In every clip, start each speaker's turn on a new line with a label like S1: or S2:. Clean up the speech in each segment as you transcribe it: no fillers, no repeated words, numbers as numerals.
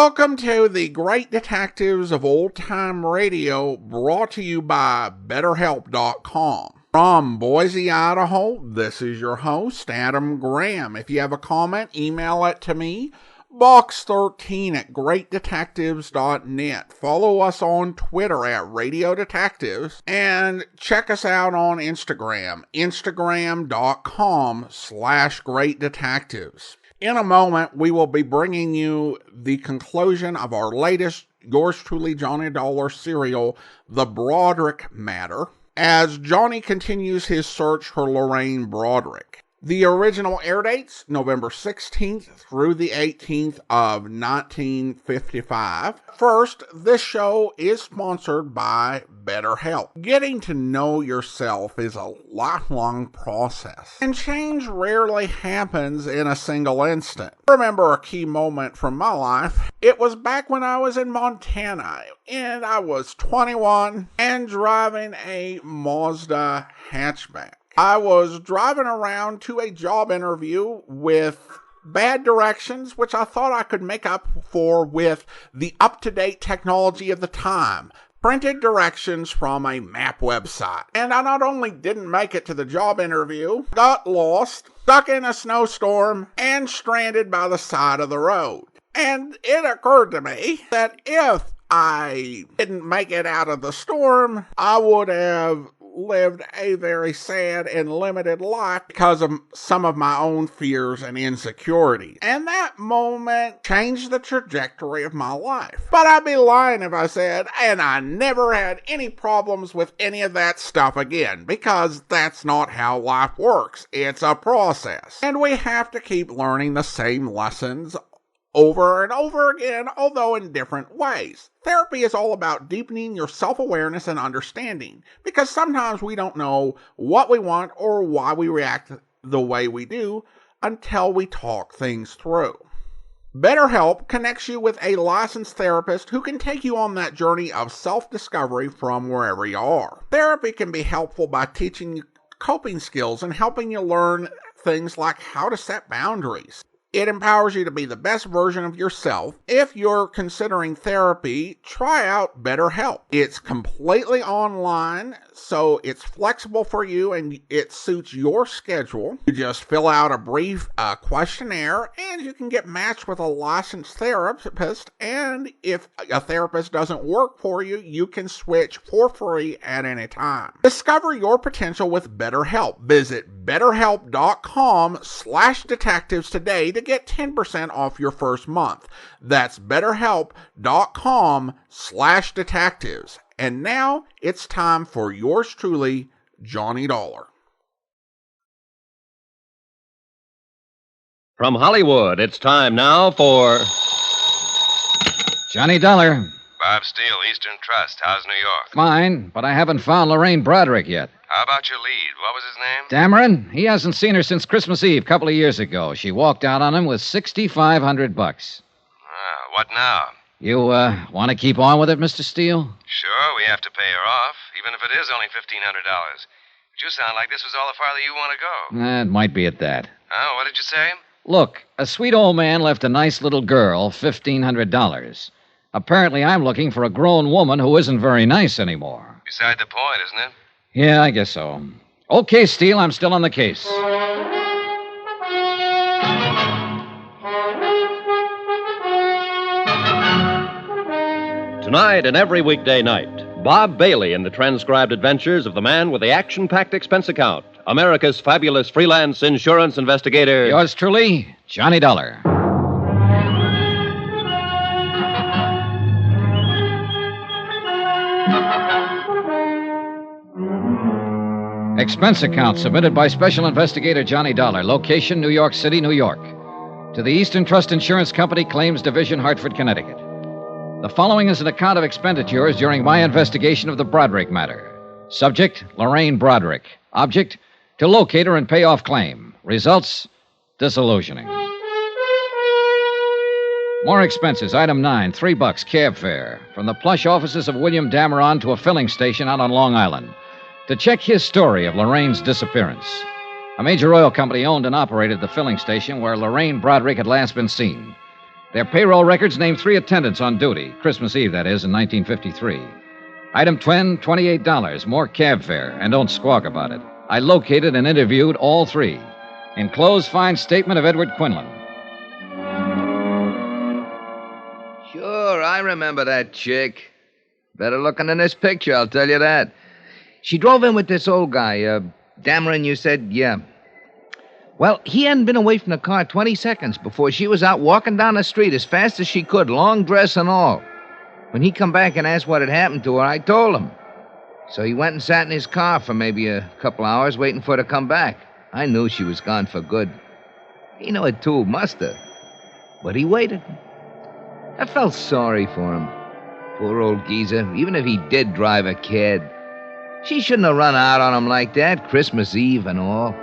S1: Welcome to the Great Detectives of Old Time Radio, brought to you by BetterHelp.com. From Boise, Idaho, this is your host, Adam Graham. If you have a comment, email it to me, box13@greatdetectives.net. Follow us on Twitter at Radio Detectives, and check us out on Instagram, instagram.com/greatdetectives. In a moment, we will be bringing you the conclusion of our latest Yours Truly Johnny Dollar serial, The Broderick Matter, as Johnny continues his search for Lorraine Broderick. The original air dates, November 16th through the 18th of 1955. First, this show is sponsored by BetterHelp. Getting to know yourself is a lifelong process, and change rarely happens in a single instant. I remember a key moment from my life. It was back when I was in Montana, and I was 21 and driving a Mazda hatchback. I was driving around to a job interview with bad directions, which I thought I could make up for with the up-to-date technology of the time. Printed directions from a map website. And I not only didn't make it to the job interview, got lost, stuck in a snowstorm, and stranded by the side of the road. And it occurred to me that if I didn't make it out of the storm, I would have lived a very sad and limited life because of some of my own fears and insecurities. And that moment changed the trajectory of my life. But I'd be lying if I said, and I never had any problems with any of that stuff again, because that's not how life works. It's a process. And we have to keep learning the same lessons over and over again, although in different ways. Therapy is all about deepening your self-awareness and understanding, because sometimes we don't know what we want or why we react the way we do until we talk things through. BetterHelp connects you with a licensed therapist who can take you on that journey of self-discovery from wherever you are. Therapy can be helpful by teaching you coping skills and helping you learn things like how to set boundaries. It empowers you to be the best version of yourself. If you're considering therapy, try out BetterHelp. It's completely online, so it's flexible for you and it suits your schedule. You just fill out a brief questionnaire and you can get matched with a licensed therapist. And if a therapist doesn't work for you, you can switch for free at any time. Discover your potential with BetterHelp. Visit BetterHelp.com/detectives today to get 10% off your first month. That's BetterHelp.com/detectives. And now it's time for yours truly, Johnny Dollar.
S2: From Hollywood, it's time now for
S3: Johnny Dollar.
S4: Bob Steele, Eastern Trust. How's New York?
S3: Fine, but I haven't found Lorraine Broderick yet.
S4: How about your lead? What was his name?
S3: Dameron? He hasn't seen her since Christmas Eve, a couple of years ago. She walked out on him with $6,500.
S4: What now?
S3: You, want to keep on with it, Mr. Steele?
S4: Sure, we have to pay her off, even if it is only $1,500. But you sound like this was all the farther you want to go.
S3: It might be at that.
S4: Oh, what did you say?
S3: Look, a sweet old man left a nice little girl $1,500. Apparently, I'm looking for a grown woman who isn't very nice anymore.
S4: Beside the point, isn't it?
S3: Yeah, I guess so. Okay, Steele, I'm still on the case.
S2: Tonight and every weekday night, Bob Bailey in the transcribed adventures of the man with the action-packed expense account, America's fabulous freelance insurance investigator.
S3: Yours truly, Johnny Dollar. Expense account submitted by Special Investigator Johnny Dollar. Location, New York City, New York. To the Eastern Trust Insurance Company, Claims Division, Hartford, Connecticut. The following is an account of expenditures during my investigation of the Broderick matter. Subject, Lorraine Broderick. Object, to locate her and pay off claim. Results, disillusioning. More expenses. Item 9, $3 cab fare. From the plush offices of William Dameron to a filling station out on Long Island, to check his story of Lorraine's disappearance. A major oil company owned and operated the filling station where Lorraine Broderick had last been seen. Their payroll records name 3 attendants on duty, Christmas Eve, that is, in 1953. Item 10, $28, more cab fare, and don't squawk about it. I located and interviewed all 3. Enclosed fine statement of Edward Quinlan.
S5: Sure, I remember that chick. Better looking than this picture, I'll tell you that. She drove in with this old guy, Dameron, you said, yeah. Well, he hadn't been away from the car 20 seconds before she was out walking down the street as fast as she could, long dress and all. When he come back and asked what had happened to her, I told him. So he went and sat in his car for maybe a couple hours waiting for her to come back. I knew she was gone for good. He knew it too, must have. But he waited. I felt sorry for him. Poor old geezer, even if he did drive a kid. She shouldn't have run out on him like that, Christmas Eve and all.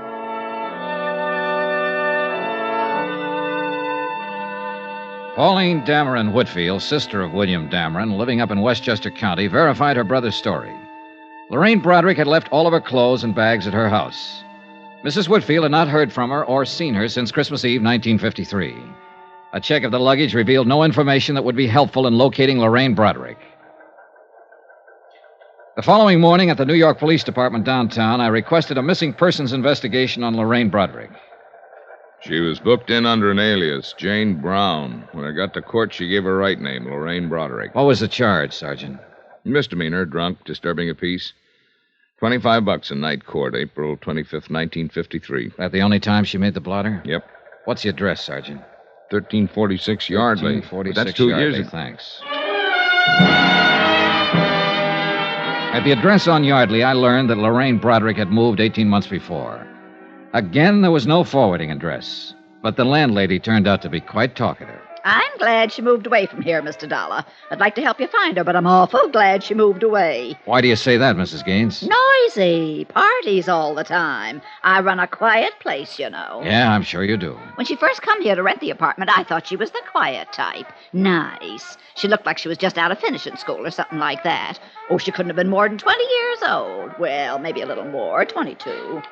S3: Pauline Dameron Whitfield, sister of William Dameron, living up in Westchester County, verified her brother's story. Lorraine Broderick had left all of her clothes and bags at her house. Mrs. Whitfield had not heard from her or seen her since Christmas Eve, 1953. A check of the luggage revealed no information that would be helpful in locating Lorraine Broderick. The following morning at the New York Police Department downtown, I requested a missing persons investigation on Lorraine Broderick.
S6: She was booked in under an alias, Jane Brown. When I got to court, she gave her right name, Lorraine Broderick.
S3: What was the charge, Sergeant?
S6: Misdemeanor, drunk, disturbing a peace. $25 in night court, April 25th, 1953.
S3: That the only time she made the blotter?
S6: Yep.
S3: What's the address, Sergeant?
S6: 1346 Yardley.
S3: 1346
S6: That's 2
S3: Yardley,
S6: years ago.
S3: Thanks. At the address on Yardley, I learned that Lorraine Broderick had moved 18 months before. Again, there was no forwarding address, but the landlady turned out to be quite talkative.
S7: I'm glad she moved away from here, Mr. Dollar. I'd like to help you find her, but I'm awful glad she moved away.
S3: Why do you say that, Mrs. Gaines?
S7: Noisy. Parties all the time. I run a quiet place, you know.
S3: Yeah, I'm sure you do.
S7: When she first come here to rent the apartment, I thought she was the quiet type. Nice. She looked like she was just out of finishing school or something like that. Oh, she couldn't have been more than 20 years old. Well, maybe a little more, 22.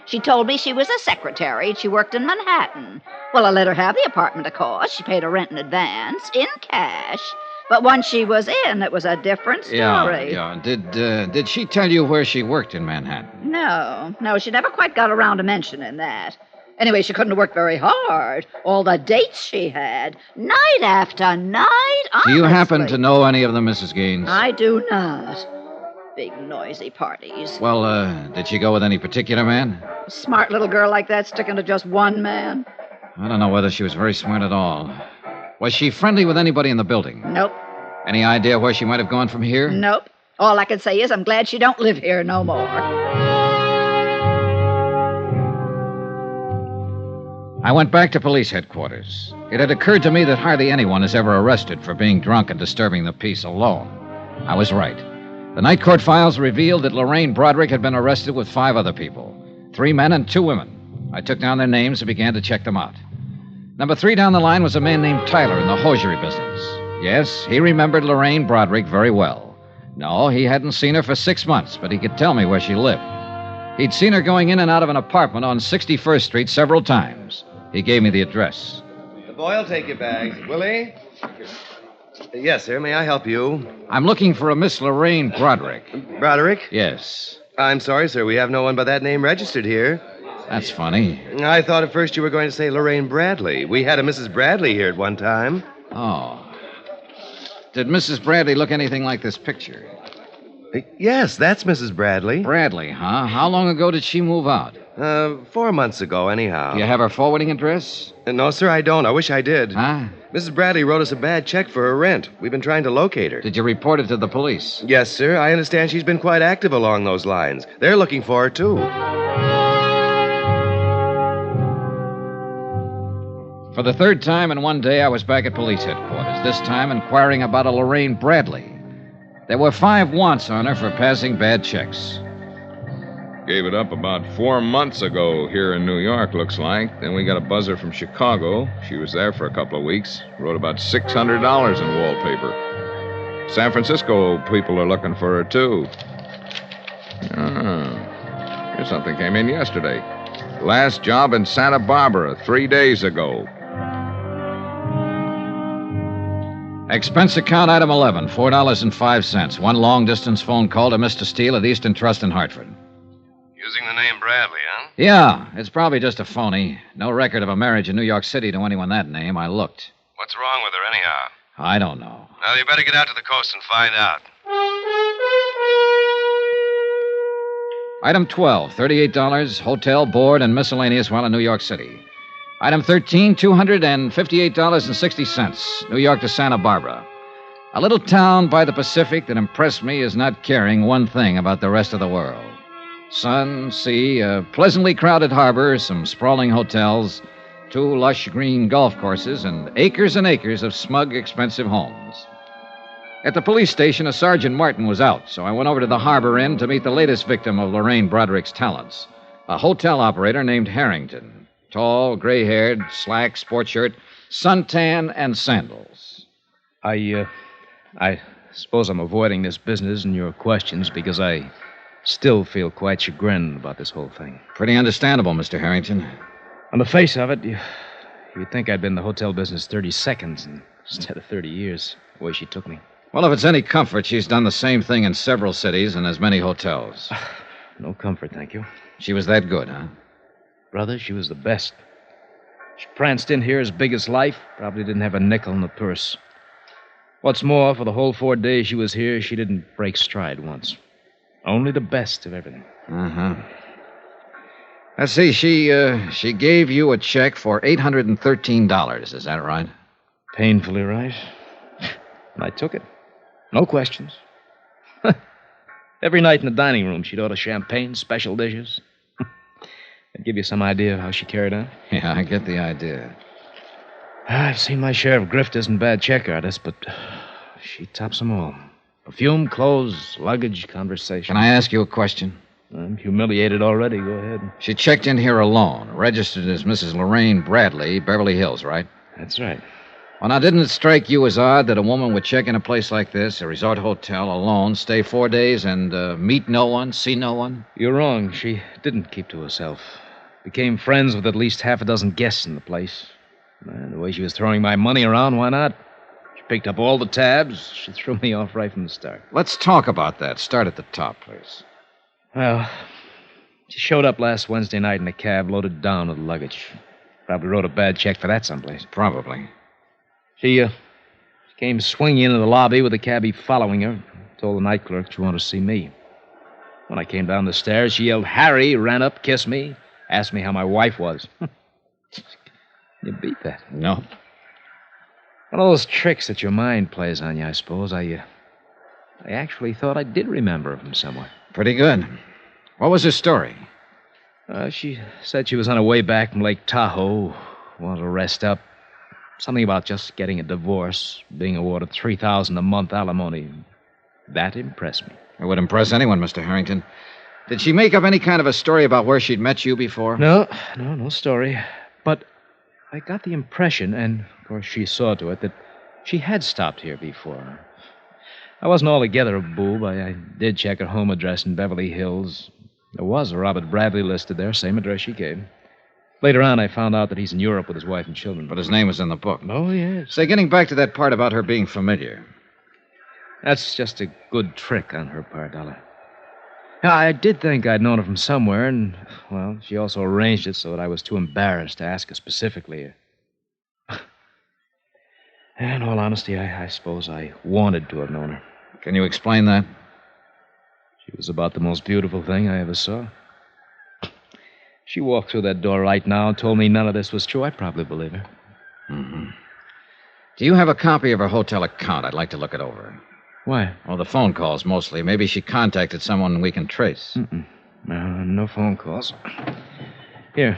S7: She told me she was a secretary and she worked in Manhattan. Well, I let her have the apartment, of course. She paid her rent in advance, in cash. But once she was in, it was a different story.
S3: Yeah. Did she tell you where she worked in Manhattan?
S7: No, she never quite got around to mentioning that. Anyway, she couldn't have worked very hard. All the dates she had, night after night, honestly.
S3: Do you happen to know any of them, Mrs. Gaines?
S7: I do not. Big, noisy parties.
S3: Well, did she go with any particular man?
S7: A smart little girl like that sticking to just one man?
S3: I don't know whether she was very smart at all. Was she friendly with anybody in the building?
S7: Nope.
S3: Any idea where she might have gone from here?
S7: Nope. All I can say is I'm glad she don't live here no more.
S3: I went back to police headquarters. It had occurred to me that hardly anyone is ever arrested for being drunk and disturbing the peace alone. I was right. The night court files revealed that Lorraine Broderick had been arrested with 5 other people, 3 men and 2 women. I took down their names and began to check them out. Number 3 down the line was a man named Tyler in the hosiery business. Yes, he remembered Lorraine Broderick very well. No, he hadn't seen her for 6 months, but he could tell me where she lived. He'd seen her going in and out of an apartment on 61st Street several times. He gave me the address.
S4: The boy will take your bags. Will he? Yes, sir. May I help you?
S3: I'm looking for a Miss Lorraine Broderick.
S4: Broderick?
S3: Yes.
S4: I'm sorry, sir. We have no one by that name registered here.
S3: That's funny.
S4: I thought at first you were going to say Lorraine Bradley. We had a Mrs. Bradley here at one time.
S3: Oh. Did Mrs. Bradley look anything like this picture?
S4: Yes, that's Mrs. Bradley.
S3: Bradley, huh? How long ago did she move out?
S4: 4 months ago, anyhow.
S3: Do you have her forwarding address?
S4: No, sir, I don't. I wish I did.
S3: Huh?
S4: Mrs. Bradley wrote us a bad check for her rent. We've been trying to locate her.
S3: Did you report it to the police?
S4: Yes, sir. I understand she's been quite active along those lines. They're looking for her, too.
S3: For the 3rd time in one day, I was back at police headquarters, this time inquiring about a Lorraine Bradley. There were 5 wants on her for passing bad checks.
S6: Gave it up about 4 months ago here in New York, looks like. Then we got a buzzer from Chicago. She was there for a couple of weeks. Wrote about $600 in wallpaper. San Francisco people are looking for her, too. Here's something came in yesterday. Last job in Santa Barbara 3 days ago.
S3: Expense account item 11, $4.05. One long-distance phone call to Mr. Steele at Eastern Trust in Hartford.
S4: Using the name Bradley, huh?
S3: Yeah, it's probably just a phony. No record of a marriage in New York City to anyone that name. I looked.
S4: What's wrong with her, anyhow?
S3: I don't know.
S4: Now, you better get out to the coast and find out.
S3: Item 12, $38, hotel, board, and miscellaneous while in New York City. Item 13, $258.60, New York to Santa Barbara. A little town by the Pacific that impressed me as not caring one thing about the rest of the world. Sun, sea, a pleasantly crowded harbor, some sprawling hotels, 2 lush green golf courses, and acres of smug, expensive homes. At the police station, a Sergeant Martin was out, so I went over to the Harbor Inn to meet the latest victim of Lorraine Broderick's talents, a hotel operator named Harrington. Tall, gray-haired, slack sport shirt, suntan, and sandals.
S8: I suppose I'm avoiding this business and your questions because I still feel quite chagrined about this whole thing.
S3: Pretty understandable, Mr. Harrington.
S8: On the face of it, you'd think I'd been in the hotel business 30 seconds instead of 30 years, the way she took me.
S3: Well, if it's any comfort, she's done the same thing in several cities and as many hotels.
S8: No comfort, thank you.
S3: She was that good, huh?
S8: Brother, she was the best. She pranced in here as big as life, probably didn't have a nickel in the purse. What's more, for the whole 4 days she was here, she didn't break stride once. Only the best of everything.
S3: Uh-huh. Let's see, she gave you a check for $813, is that right?
S8: Painfully right. And I took it. No questions. Every night in the dining room, she'd order champagne, special dishes. That'd give you some idea of how she carried on.
S3: Yeah, I get the idea.
S8: I've seen my share of grifters and bad check artists, but she tops them all. Perfume, clothes, luggage, conversation.
S3: Can I ask you a question?
S8: I'm humiliated already. Go ahead.
S3: She checked in here alone, registered as Mrs. Lorraine Bradley, Beverly Hills, right?
S8: That's right.
S3: Well, now, didn't it strike you as odd that a woman would check in a place like this, a resort hotel, alone, stay 4 days, and meet no one, see no one?
S8: You're wrong. She didn't keep to herself. Became friends with at least half a dozen guests in the place. And the way she was throwing my money around, why not? She picked up all the tabs. She threw me off right from the start.
S3: Let's talk about that. Start at the top, please.
S8: Well, she showed up last Wednesday night in a cab loaded down with luggage. Probably wrote a bad check for that someplace.
S3: Probably.
S8: She came swinging into the lobby with the cabbie following her. Told the night clerk she wanted to see me. When I came down the stairs, she yelled, "Harry," ran up, kissed me, asked me how my wife was. You beat that.
S3: No.
S8: One of those tricks that your mind plays on you, I suppose. I actually thought I did remember her from somewhere.
S3: Pretty good. What was her story?
S8: She said she was on her way back from Lake Tahoe, wanted to rest up. Something about just getting a divorce, being awarded $3,000 a month alimony. That impressed me.
S3: It would impress anyone, Mr. Harrington. Did she make up any kind of a story about where she'd met you before?
S8: No story. But I got the impression, and of course she saw to it, that she had stopped here before. I wasn't altogether a boob. I did check her home address in Beverly Hills. There was a Robert Bradley listed there, same address she gave. Later on, I found out that he's in Europe with his wife and children.
S3: But his name was in the book.
S8: Oh, yes.
S3: Say, getting back to that part about her being familiar.
S8: That's just a good trick on her part, Dollar. Yeah, I did think I'd known her from somewhere, and, well, she also arranged it so that I was too embarrassed to ask her specifically. In all honesty, I suppose I wanted to have known her.
S3: Can you explain that?
S8: She was about the most beautiful thing I ever saw. She walked through that door right now and told me none of this was true. I'd probably believe her.
S3: Mm-hmm. Do you have a copy of her hotel account? I'd like to look it over.
S8: Why?
S3: Oh, the phone calls, mostly. Maybe she contacted someone we can trace.
S8: No phone calls. Here.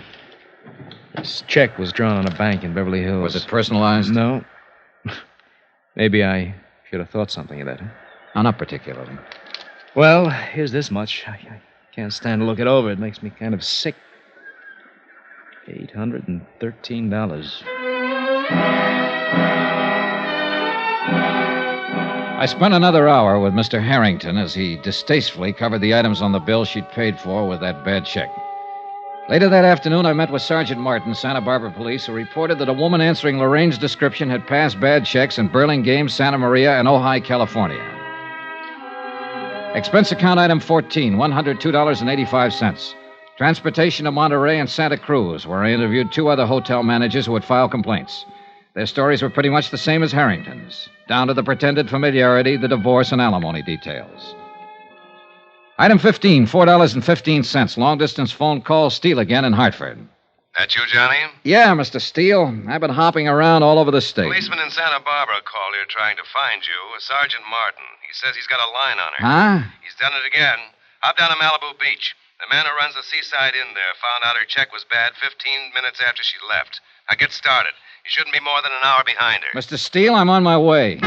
S8: This check was drawn on a bank in Beverly Hills.
S3: Was it personalized?
S8: No. Maybe I should have thought something of that. Huh?
S3: Oh, not particularly.
S8: Well, here's this much. I can't stand to look it over. It makes me kind of sick. $813.
S3: I spent another hour with Mr. Harrington as he distastefully covered the items on the bill she'd paid for with that bad check. Later that afternoon, I met with Sergeant Martin, Santa Barbara Police, who reported that a woman answering Lorraine's description had passed bad checks in Burlingame, Santa Maria, and Ojai, California. Expense account item 14, $102.85. Transportation to Monterey and Santa Cruz, where I interviewed 2 other hotel managers who had filed complaints. Their stories were pretty much the same as Harrington's, down to the pretended familiarity, the divorce, and alimony details. Item 15, $4.15. Long-distance phone call, Steele again in Hartford.
S4: That you, Johnny?
S3: Yeah, Mr. Steele. I've been hopping around all over the state.
S4: Policeman in Santa Barbara called here trying to find you, Sergeant Martin. He says he's got a line on her.
S3: Huh?
S4: He's done it again. Hop down to Malibu Beach. The man who runs the seaside inn there found out her check was bad 15 minutes after she left. Now get started. You shouldn't be more than an hour behind her.
S3: Mr. Steele, I'm on my way.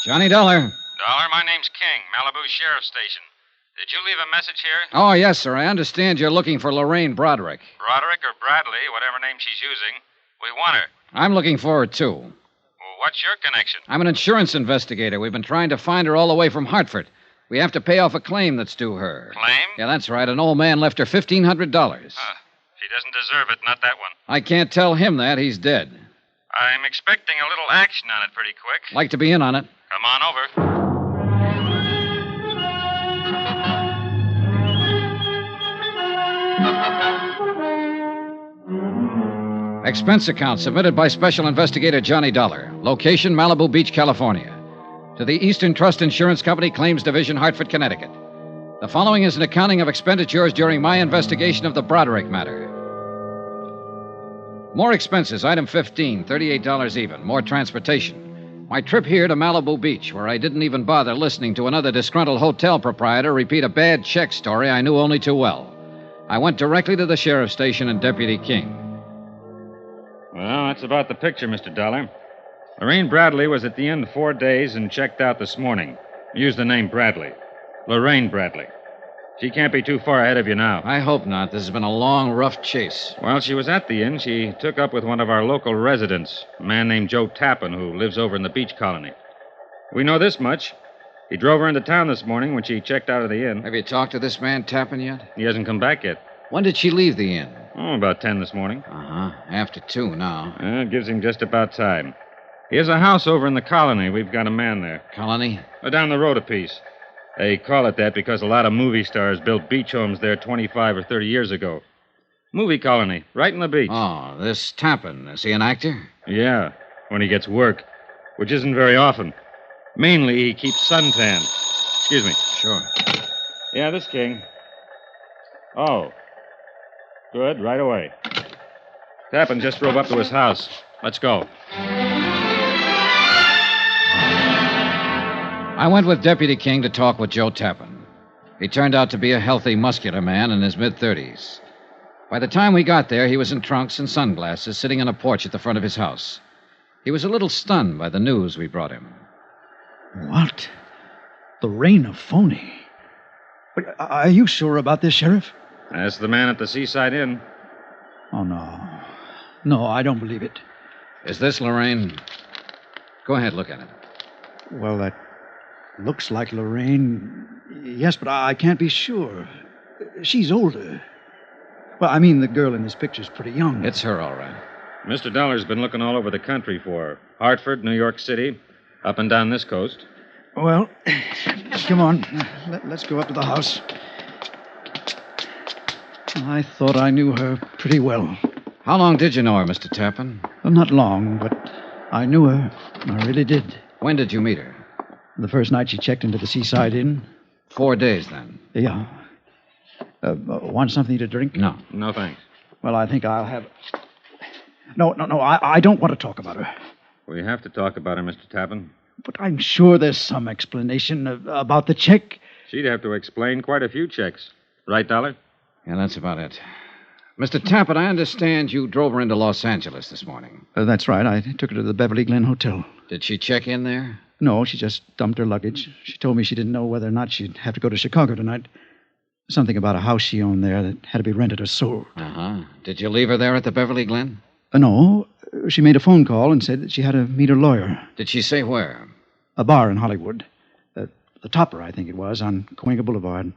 S3: Johnny Dollar.
S9: Dollar, my name's King, Malibu Sheriff Station. Did you leave a message here?
S3: Oh, yes, sir. I understand you're looking for Lorraine Broderick.
S9: Broderick or Bradley, whatever name she's using. We want her.
S3: I'm looking for her, too.
S9: Well, what's your connection?
S3: I'm an insurance investigator. We've been trying to find her all the way from Hartford. We have to pay off a claim that's due her.
S9: Claim?
S3: Yeah, that's right. An old man left her $1,500.
S9: She doesn't deserve it, not that one.
S3: I can't tell him that. He's dead.
S9: I'm expecting a little action on it pretty quick.
S3: Like to be in on it.
S9: Come on over.
S3: Expense account submitted by Special Investigator Johnny Dollar. Location, Malibu Beach, California. To the Eastern Trust Insurance Company, Claims Division, Hartford, Connecticut. The following is an accounting of expenditures during my investigation of the Broderick matter. More expenses, item 15, $38 even. More transportation. My trip here to Malibu Beach, where I didn't even bother listening to another disgruntled hotel proprietor repeat a bad check story I knew only too well. I went directly to the sheriff's station and Deputy King.
S9: Well, that's about the picture, Mr. Dollar. Lorraine Bradley was at the inn 4 days and checked out this morning. Used the name Bradley. Lorraine Bradley. She can't be too far ahead of you now.
S3: I hope not. This has been a long, rough chase.
S9: While she was at the inn, she took up with one of our local residents, a man named Joe Tappan, who lives over in the beach colony. We know this much. He drove her into town this morning when she checked out of the inn.
S3: Have you talked to this man Tappan yet?
S9: He hasn't come back yet.
S3: When did she leave the inn?
S9: Oh, about 10 this morning.
S3: Uh-huh. After 2 now.
S9: It gives him just about time. He has a house over in the colony. We've got a man there.
S3: Colony?
S9: Down the road a piece. They call it that because a lot of movie stars built beach homes there 25 or 30 years ago. Movie colony, right in the beach.
S3: Oh, this Tappan, is he an actor?
S9: Yeah, when he gets work, which isn't very often. Mainly, he keeps suntan. Excuse me.
S3: Sure.
S9: Yeah, this King. Oh. Good, right away. Tappan just drove up to his house. Let's go.
S3: I went with Deputy King to talk with Joe Tappan. He turned out to be a healthy, muscular man in his mid-30s. By the time we got there, he was in trunks and sunglasses, sitting on a porch at the front of his house. He was a little stunned by the news we brought him.
S10: What? The reign of phony? But are you sure about this, Sheriff?
S9: That's the man at the Seaside Inn.
S10: Oh, no. No, I don't believe it.
S3: Is this Lorraine? Go ahead, look at it.
S10: Well, that looks like Lorraine. Yes, but I can't be sure. She's older. Well, I mean, the girl in this picture's pretty young.
S3: It's her, all right.
S9: Mr. Dollar's been looking all over the country for her. Hartford, New York City, up and down this coast.
S10: Well, come on. Let's go up to the house. I thought I knew her pretty well.
S3: How long did you know her, Mr. Tappan?
S10: Well, not long, but I knew her. I really did.
S3: When did you meet her?
S10: The first night she checked into the Seaside Inn.
S3: 4 days, then?
S10: Yeah. Want something to drink?
S3: No.
S9: No, thanks.
S10: Well, I think I'll have... No. I don't want to talk about her.
S9: We have to talk about her, Mr. Tappan.
S10: But I'm sure there's some explanation about the check.
S9: She'd have to explain quite a few checks. Right, Dollar?
S3: Yeah, that's about it. Mr. Tappan, I understand you drove her into Los Angeles this morning.
S10: That's right. I took her to the Beverly Glen Hotel.
S3: Did she check in there?
S10: No, she just dumped her luggage. She told me she didn't know whether or not she'd have to go to Chicago tonight. Something about a house she owned there that had to be rented or sold.
S3: Uh-huh. Did you leave her there at the Beverly Glen?
S10: No. She made a phone call and said that she had to meet her lawyer.
S3: Did she say where?
S10: A bar in Hollywood. The Topper, I think it was, on Cahuenga Boulevard.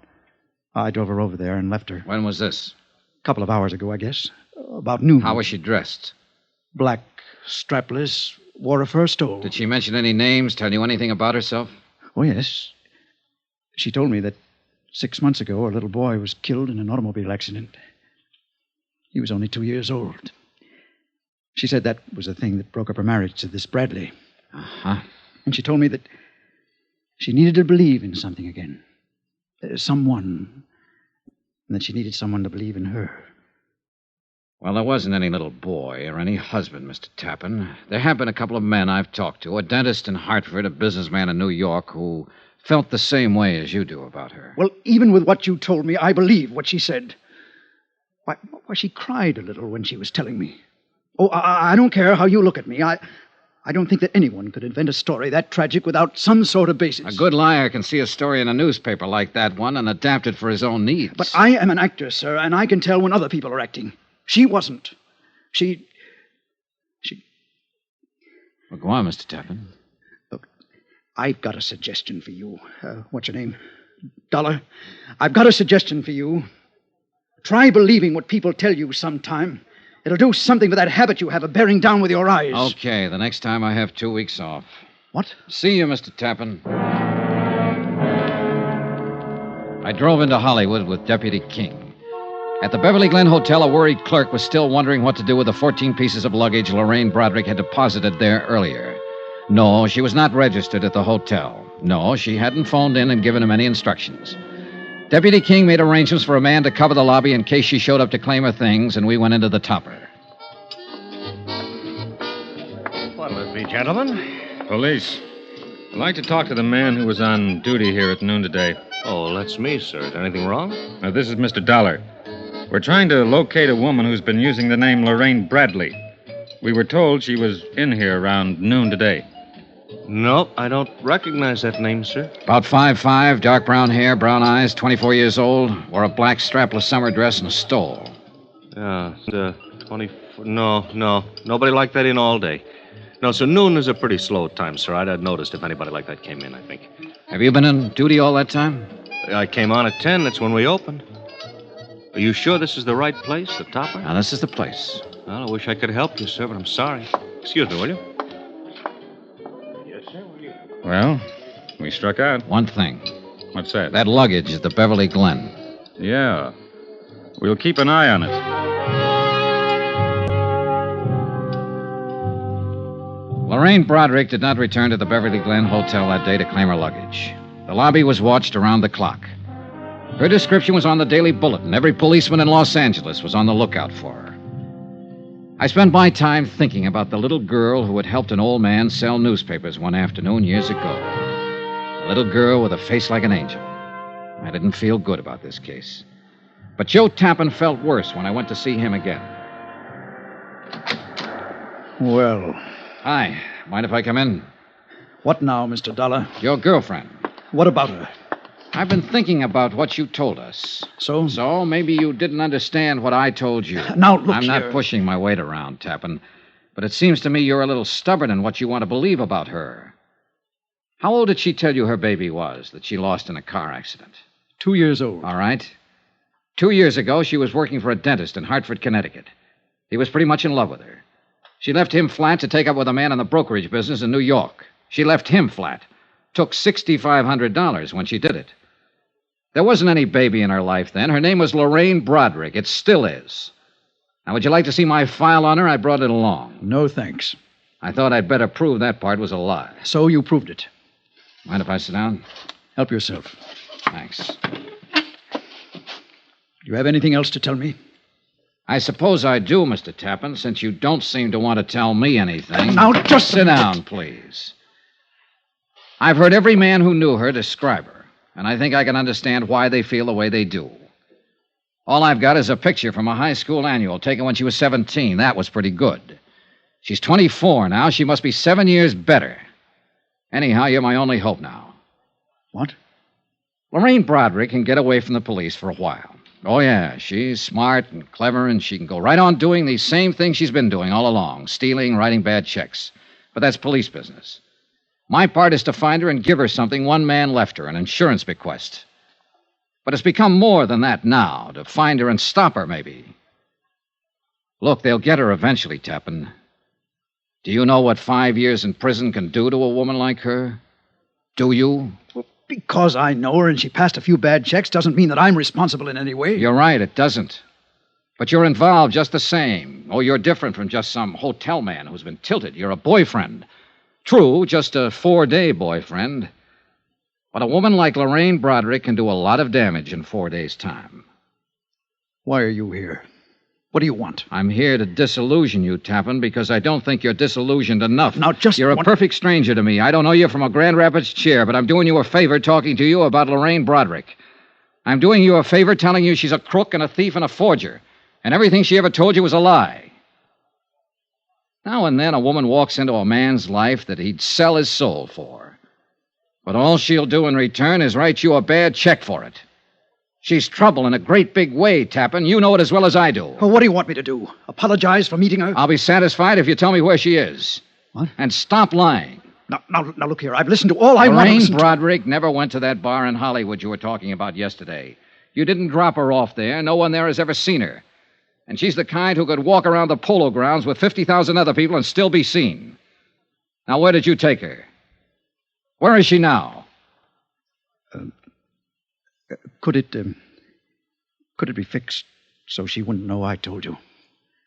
S10: I drove her over there and left her.
S3: When was this?
S10: A couple of hours ago, I guess. About noon.
S3: How was she dressed?
S10: Black, strapless, wore a fur stole.
S3: Did she mention any names, tell you anything about herself?
S10: Oh, yes. She told me that 6 months ago a little boy was killed in an automobile accident. He was only 2 years old. She said that was the thing that broke up her marriage to this Bradley.
S3: Uh-huh.
S10: And she told me that she needed to believe in something again. Someone. And that she needed someone to believe in her.
S3: Well, there wasn't any little boy or any husband, Mr. Tappan. There have been a couple of men I've talked to, a dentist in Hartford, a businessman in New York, who felt the same way as you do about her.
S10: Well, even with what you told me, I believe what she said. Why, she cried a little when she was telling me. Oh, I don't care how you look at me. I don't think that anyone could invent a story that tragic without some sort of basis.
S3: A good liar can see a story in a newspaper like that one and adapt it for his own needs.
S10: But I am an actor, sir, and I can tell when other people are acting. She wasn't. She...
S3: Well, go on, Mr. Tappan.
S10: Look, I've got a suggestion for you. What's your name? Dollar. I've got a suggestion for you. Try believing what people tell you sometime. It'll do something with that habit you have of bearing down with your eyes.
S3: Okay, the next time I have 2 weeks off.
S10: What?
S3: See you, Mr. Tappan. I drove into Hollywood with Deputy King. At the Beverly Glen Hotel, a worried clerk was still wondering what to do with the 14 pieces of luggage Lorraine Broderick had deposited there earlier. No, she was not registered at the hotel. No, she hadn't phoned in and given him any instructions. Deputy King made arrangements for a man to cover the lobby in case she showed up to claim her things, and we went into the Topper.
S11: What'll it be, gentlemen?
S9: Police. I'd like to talk to the man who was on duty here at noon today.
S11: Oh, that's me, sir. Is anything wrong?
S9: This is Mr. Dollar. We're trying to locate a woman who's been using the name Lorraine Bradley. We were told she was in here around noon today.
S11: Nope, I don't recognize that name, sir.
S3: About 5'5", dark brown hair, brown eyes, 24 years old, wore a black strapless summer dress and a stole.
S11: 24... No. Nobody like that in all day. No, so noon is a pretty slow time, sir. I'd have noticed if anybody like that came in, I think.
S3: Have you been on duty all that time?
S11: I came on at 10. That's when we opened. Are you sure this is the right place, the Topper?
S3: Now, this is the place.
S11: Well, I wish I could help you, sir, but I'm sorry. Excuse me, will you?
S9: Yes, sir. Well, we struck out.
S3: One thing.
S9: What's that?
S3: That luggage at the Beverly Glen.
S9: Yeah. We'll keep an eye on it.
S3: Lorraine Broderick did not return to the Beverly Glen Hotel that day to claim her luggage. The lobby was watched around the clock. Her description was on the Daily Bulletin. Every policeman in Los Angeles was on the lookout for her. I spent my time thinking about the little girl who had helped an old man sell newspapers one afternoon years ago. A little girl with a face like an angel. I didn't feel good about this case. But Joe Tappan felt worse when I went to see him again.
S10: Well.
S3: Hi. Mind if I come in?
S10: What now, Mr. Dollar?
S3: Your girlfriend.
S10: What about her?
S3: I've been thinking about what you told us.
S10: So?
S3: So maybe you didn't understand what I told you.
S10: Now, look
S3: I'm
S10: here.
S3: not pushing my weight around, Tappan. But it seems to me you're a little stubborn in what you want to believe about her. How old did she tell you her baby was that she lost in a car accident?
S10: 2 years old.
S3: All right. 2 years ago, she was working for a dentist in Hartford, Connecticut. He was pretty much in love with her. She left him flat to take up with a man in the brokerage business in New York. She left him flat. Took $6,500 when she did it. There wasn't any baby in her life then. Her name was Lorraine Broderick. It still is. Now, would you like to see my file on her? I brought it along.
S10: No, thanks.
S3: I thought I'd better prove that part was a lie.
S10: So you proved it.
S3: Mind if I sit down?
S10: Help yourself.
S3: Thanks.
S10: Do you have anything else to tell me?
S3: I suppose I do, Mr. Tappan, since you don't seem to want to tell me anything.
S10: Now, just
S3: sit down, please. I've heard every man who knew her describe her, and I think I can understand why they feel the way they do. All I've got is a picture from a high school annual taken when she was 17. That was pretty good. She's 24 now. She must be 7 years better. Anyhow, you're my only hope now.
S10: What?
S3: Lorraine Broderick can get away from the police for a while. Oh, yeah, she's smart and clever, and she can go right on doing the same thing she's been doing all along, stealing, writing bad checks. But that's police business. My part is to find her and give her something one man left her, an insurance bequest. But it's become more than that now, to find her and stop her, maybe. Look, they'll get her eventually, Tappan. Do you know what 5 years in prison can do to a woman like her? Do you?
S10: Well, because I know her and she passed a few bad checks doesn't mean that I'm responsible in any way.
S3: You're right, it doesn't. But you're involved just the same. Oh, you're different from just some hotel man who's been tilted. You're a boyfriend. True, just a 4-day boyfriend. But a woman like Lorraine Broderick can do a lot of damage in 4 days' time.
S10: Why are you here? What do you want?
S3: I'm here to disillusion you, Tappan, because I don't think you're disillusioned enough.
S10: Now, just
S3: You're a perfect stranger to me. I don't know you from a Grand Rapids chair, but I'm doing you a favor talking to you about Lorraine Broderick. I'm doing you a favor telling you she's a crook and a thief and a forger, and everything she ever told you was a lie. Now and then a woman walks into a man's life that he'd sell his soul for. But all she'll do in return is write you a bad check for it. She's trouble in a great big way, Tappan. You know it as well as I do.
S10: Well, what do you want me to do? Apologize for meeting her?
S3: I'll be satisfied if you tell me where she is.
S10: What?
S3: And stop lying.
S10: Now, look here. I've listened to all I want to
S3: Lorraine
S10: listen to.
S3: Broderick never went to that bar in Hollywood you were talking about yesterday. You didn't drop her off there. No one there has ever seen her. And she's the kind who could walk around the polo grounds with 50,000 other people and still be seen. Now, where did you take her? Where is she now?
S10: Could it be fixed so she wouldn't know I told you?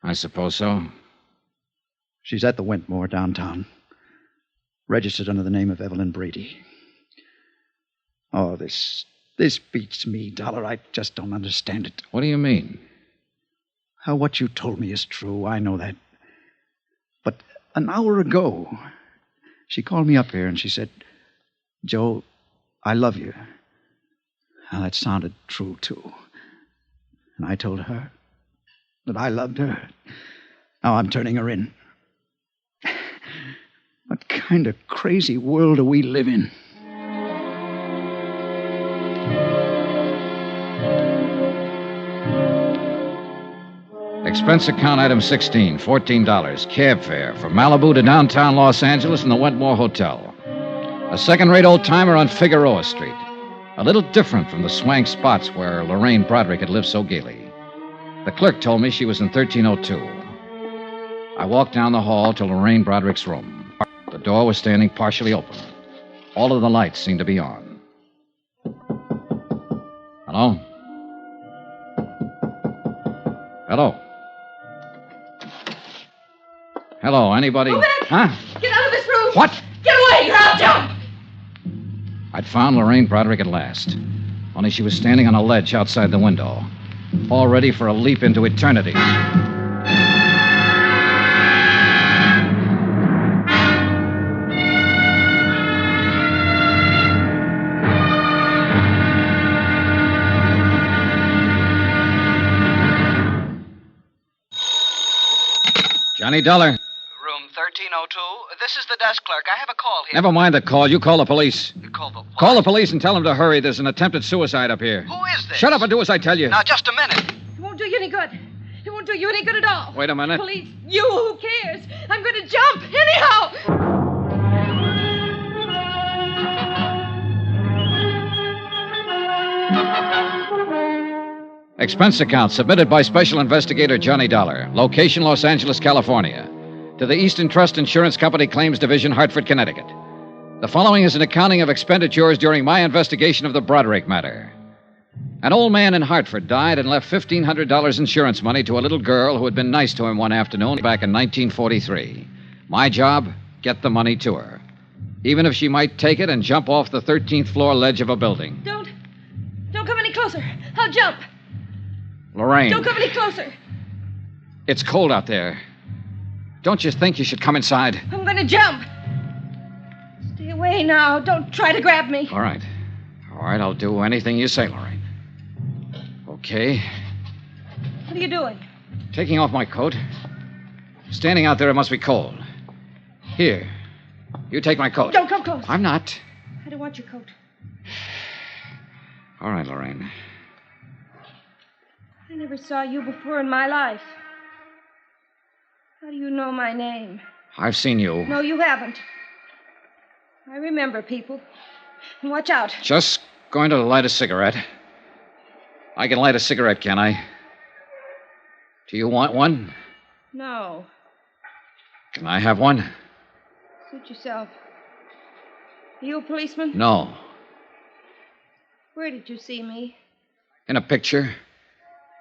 S3: I suppose so.
S10: She's at the Wentmore downtown, registered under the name of Evelyn Brady. Oh, this beats me, Dollar. I just don't understand it.
S3: What do you mean?
S10: What you told me is true. I know that. But an hour ago, she called me up here and she said, "Joe, I love you." Now, that sounded true, too. And I told her that I loved her. Now I'm turning her in. What kind of crazy world do we live in?
S3: Expense account item 16, $14. Cab fare from Malibu to downtown Los Angeles in the Wentmore Hotel. A second-rate old-timer on Figueroa Street. A little different from the swank spots where Lorraine Broderick had lived so gaily. The clerk told me she was in 1302. I walked down the hall to Lorraine Broderick's room. The door was standing partially open. All of the lights seemed to be on. Hello? Hello? Hello, anybody?
S12: Move it!
S3: Huh?
S12: Get out of this room!
S3: What?
S12: Get away! You're out, jump!
S3: I'd found Lorraine Broderick at last. Only she was standing on a ledge outside the window, all ready for a leap into eternity. Johnny Dollar.
S13: Room 1302. This is the desk clerk. I have a call here.
S3: Never mind the call. You call the police.
S13: You call the what?
S3: Call the police and tell them to hurry. There's an attempted suicide up here.
S13: Who is this?
S3: Shut up and do as I tell you.
S13: Now, just a minute.
S12: It won't do you any good. It won't do you any good at all.
S3: Wait a minute.
S12: Police, you, who cares? I'm going to jump anyhow.
S3: Expense account submitted by Special Investigator Johnny Dollar. Location, Los Angeles, California. To the Eastern Trust Insurance Company Claims Division, Hartford, Connecticut. The following is an accounting of expenditures during my investigation of the Broderick matter. An old man in Hartford died and left $1,500 insurance money to a little girl who had been nice to him one afternoon back in 1943. My job, get the money to her. Even if she might take it and jump off the 13th floor ledge of a building.
S12: Don't come any closer. I'll jump.
S3: Lorraine.
S12: Don't come any closer.
S3: It's cold out there. Don't you think you should come inside?
S12: I'm going to jump. Stay away now. Don't try to grab me.
S3: All right. All right, I'll do anything you say, Lorraine. Okay.
S12: What are you doing?
S3: Taking off my coat. Standing out there, it must be cold. Here. You take my coat.
S12: Don't come close.
S3: I'm not.
S12: I don't want your coat.
S3: All right, Lorraine.
S12: I never saw you before in my life. How do you know my name?
S3: I've seen you.
S12: No, you haven't. I remember people. And watch out.
S3: Just going to light a cigarette. I can light a cigarette, can I? Do you want one?
S12: No.
S3: Can I have one?
S12: Suit yourself. Are you a policeman?
S3: No.
S12: Where did you see me?
S3: In a picture.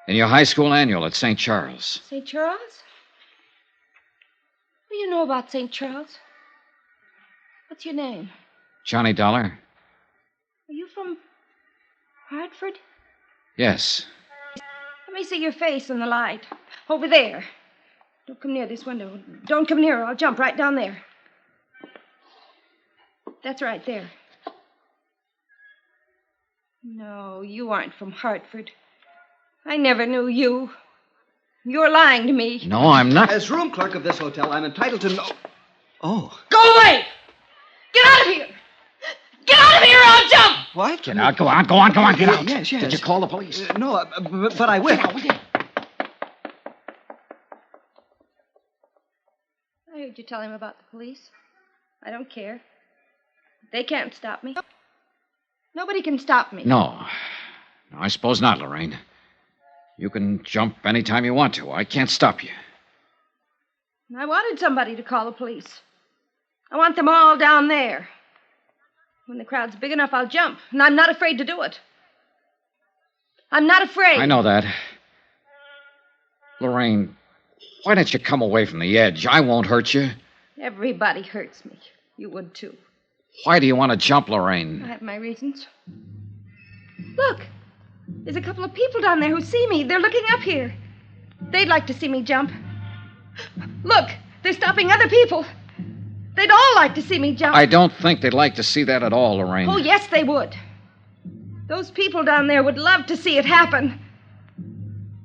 S3: In your high school annual at St. Charles.
S12: St. Charles? What do you know about St. Charles? What's your name?
S3: Johnny Dollar?
S12: Are you from Hartford?
S3: Yes.
S12: Let me see your face in the light. Over there. Don't come near this window. Don't come near, or I'll jump right down there. That's right there. No, you aren't from Hartford. I never knew you. You're lying to me.
S3: No, I'm not.
S14: As room clerk of this hotel, I'm entitled to know... Oh.
S12: Go away! Get out of here! Get out of here or I'll jump!
S14: What?
S3: Get out. Go on, get out.
S14: Yes.
S3: Did you call the police?
S14: No, but I will.
S12: I heard you tell him about the police. I don't care. They can't stop me. Nobody can stop me.
S3: No, I suppose not, Lorraine. You can jump any time you want to. I can't stop you.
S12: I wanted somebody to call the police. I want them all down there. When the crowd's big enough, I'll jump. And I'm not afraid to do it. I'm not afraid.
S3: I know that. Lorraine, why don't you come away from the edge? I won't hurt you.
S12: Everybody hurts me. You would, too.
S3: Why do you want to jump, Lorraine?
S12: I have my reasons. Look. There's a couple of people down there who see me. They're looking up here. They'd like to see me jump. Look, they're stopping other people. They'd all like to see me jump.
S3: I don't think they'd like to see that at all, Lorraine.
S12: Oh, yes, they would. Those people down there would love to see it happen.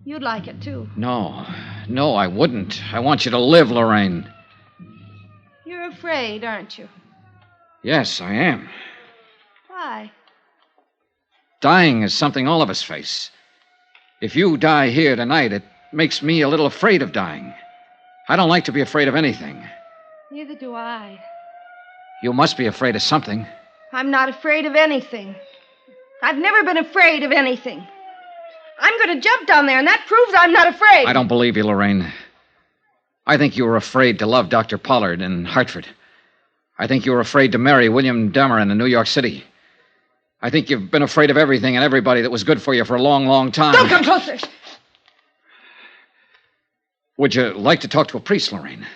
S12: You'd like it, too.
S3: No, I wouldn't. I want you to live, Lorraine.
S12: You're afraid, aren't you?
S3: Yes, I am.
S12: Why?
S3: Dying is something all of us face. If you die here tonight, it makes me a little afraid of dying. I don't like to be afraid of anything.
S12: Neither do I.
S3: You must be afraid of something.
S12: I'm not afraid of anything. I've never been afraid of anything. I'm going to jump down there, and that proves I'm not afraid.
S3: I don't believe you, Lorraine. I think you were afraid to love Dr. Pollard in Hartford. I think you were afraid to marry William Dehner in New York City. I think you've been afraid of everything and everybody that was good for you for a long, long time.
S12: Don't come closer!
S3: Would you like to talk to a priest, Lorraine?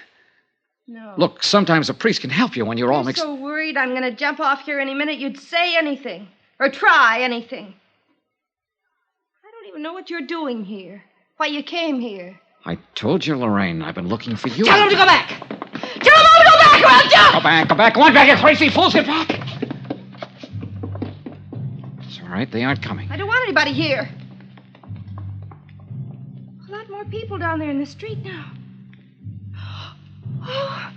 S12: No.
S3: Look, sometimes a priest can help you when you're all mixed...
S12: so worried I'm going to jump off here any minute you'd say anything. Or try anything. I don't even know what you're doing here. Why you came here.
S3: I told you, Lorraine, I've been looking for you.
S12: Tell him to go back! Tell him all to go back or I'll jump!
S3: Go back. Go on back, you crazy fools. Get back. It's all right. They aren't coming.
S12: I don't want anybody here. A lot more people down there in the street now. Oh,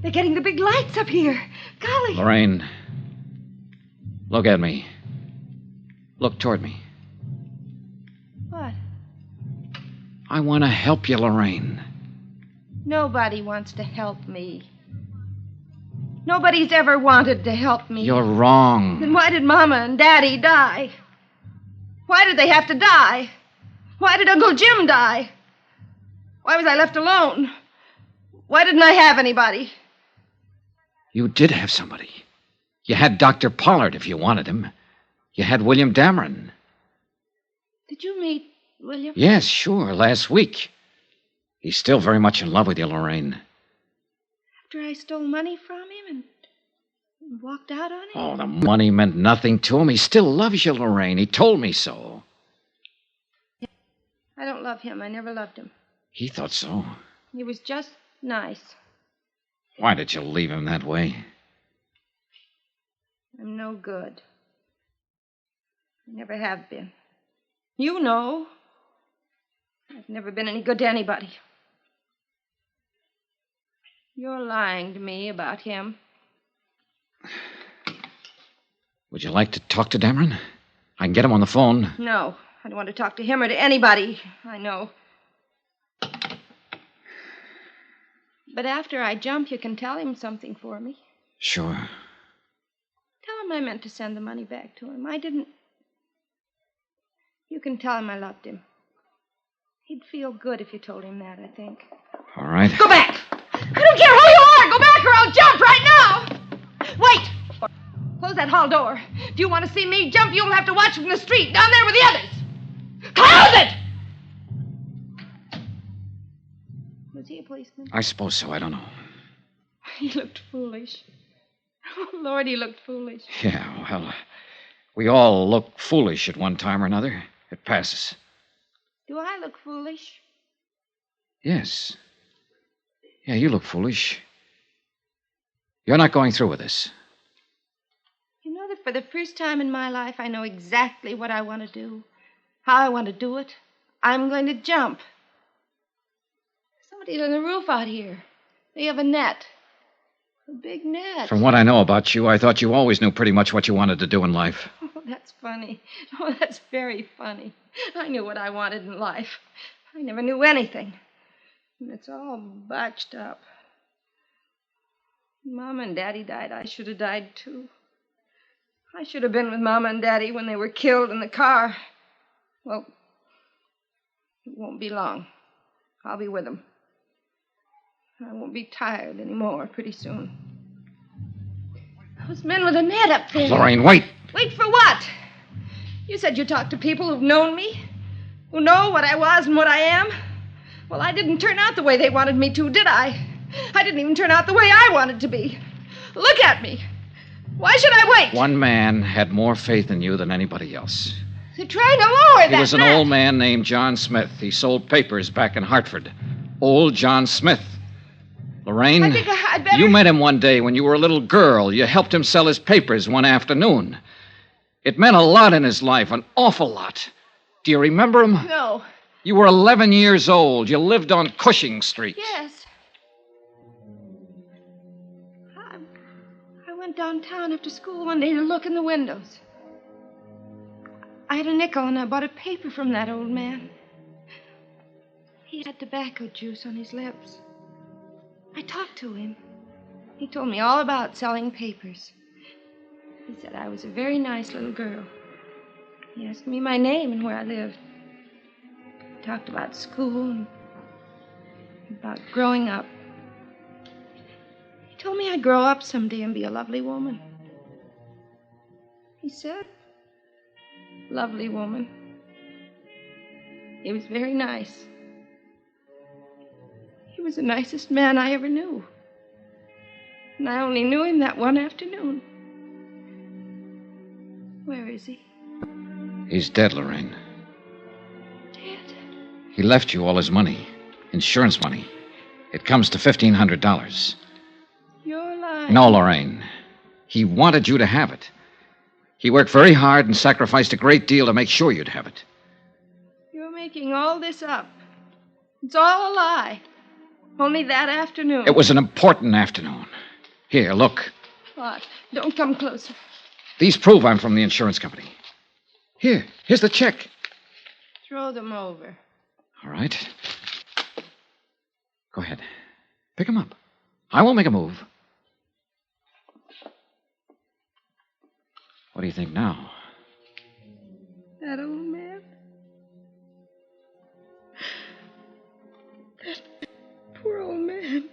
S12: they're getting the big lights up here. Golly.
S3: Lorraine, look at me. Look toward me.
S12: What?
S3: I want to help you, Lorraine.
S12: Nobody wants to help me. Nobody's ever wanted to help me.
S3: You're wrong.
S12: Then why did Mama and Daddy die? Why did they have to die? Why did Uncle Jim die? Why was I left alone? Why didn't I have anybody?
S3: You did have somebody. You had Dr. Pollard if you wanted him. You had William Dameron.
S12: Did you meet William?
S3: Yes, sure, last week. He's still very much in love with you, Lorraine.
S12: After I stole money from him and walked out on him?
S3: Oh, the money meant nothing to him. He still loves you, Lorraine. He told me so.
S12: I don't love him. I never loved him.
S3: He thought so.
S12: He was just nice.
S3: Why did you leave him that way?
S12: I'm no good. I never have been. You know. I've never been any good to anybody. You're lying to me about him.
S3: Would you like to talk to Dameron? I can get him on the phone.
S12: No, I don't want to talk to him or to anybody. I know. But after I jump, you can tell him something for me.
S3: Sure.
S12: Tell him I meant to send the money back to him. I didn't. You can tell him I loved him. He'd feel good if you told him that, I think.
S3: All right.
S12: Go back! I don't care who you are! Go back or I'll jump right now! Wait! Close that hall door. If you want to see me jump, you'll have to watch from the street, down there with the others. Close it! Was he a policeman?
S3: I suppose so. I don't know.
S12: He looked foolish. Oh, Lord, he looked foolish.
S3: Yeah, well, we all look foolish at one time or another. It passes.
S12: Do I look foolish?
S3: Yes. Yeah, you look foolish. You're not going through with this.
S12: You know that for the first time in my life, I know exactly what I want to do, how I want to do it. I'm going to jump. Somebody's on the roof out here. They have a net. A big net.
S3: From what I know about you, I thought you always knew pretty much what you wanted to do in life.
S12: Oh, that's funny. Oh, that's very funny. I knew what I wanted in life. I never knew anything. And it's all botched up. Mom and Daddy died. I should have died, too. I should have been with Mama and Daddy when they were killed in the car. Well, it won't be long. I'll be with them. I won't be tired anymore pretty soon. Those men with a net up there.
S3: Lorraine, wait.
S12: Wait for what? You said you talked to people who've known me, who know what I was and what I am. Well, I didn't turn out the way they wanted me to, did I? I didn't even turn out the way I wanted to be. Look at me. Why should I wait?
S3: One man had more faith in you than anybody else.
S12: They're trying to lower that
S3: He was an
S12: net.
S3: old man named John Smith. He sold papers back in Hartford. Old John Smith. Lorraine,
S12: I think I'd better...
S3: you met him one day when you were a little girl. You helped him sell his papers one afternoon. It meant a lot in his life, an awful lot. Do you remember him?
S12: No.
S3: You were 11 years old. You lived on Cushing Street.
S12: Yes. I went downtown after school one day to look in the windows. I had a nickel and I bought a paper from that old man. He had tobacco juice on his lips. I talked to him. He told me all about selling papers. He said I was a very nice little girl. He asked me my name and where I lived. He talked about school and about growing up. He told me I'd grow up someday and be a lovely woman. He said, lovely woman. He was very nice. He was the nicest man I ever knew. And I only knew him that one afternoon. Where is he?
S3: He's dead, Lorraine.
S12: Dead?
S3: He left you all his money. Insurance money. It comes to $1,500.
S12: You're lying.
S3: No, Lorraine. He wanted you to have it. He worked very hard and sacrificed a great deal to make sure you'd have it.
S12: You're making all this up. It's all a lie. Only that afternoon.
S3: It was an important afternoon. Here, look.
S12: What? Don't come closer.
S3: These prove I'm from the insurance company. Here's the check.
S12: Throw them over.
S3: All right. Go ahead. Pick them up. I won't make a move. What do you think now?
S12: That old man? That poor old man.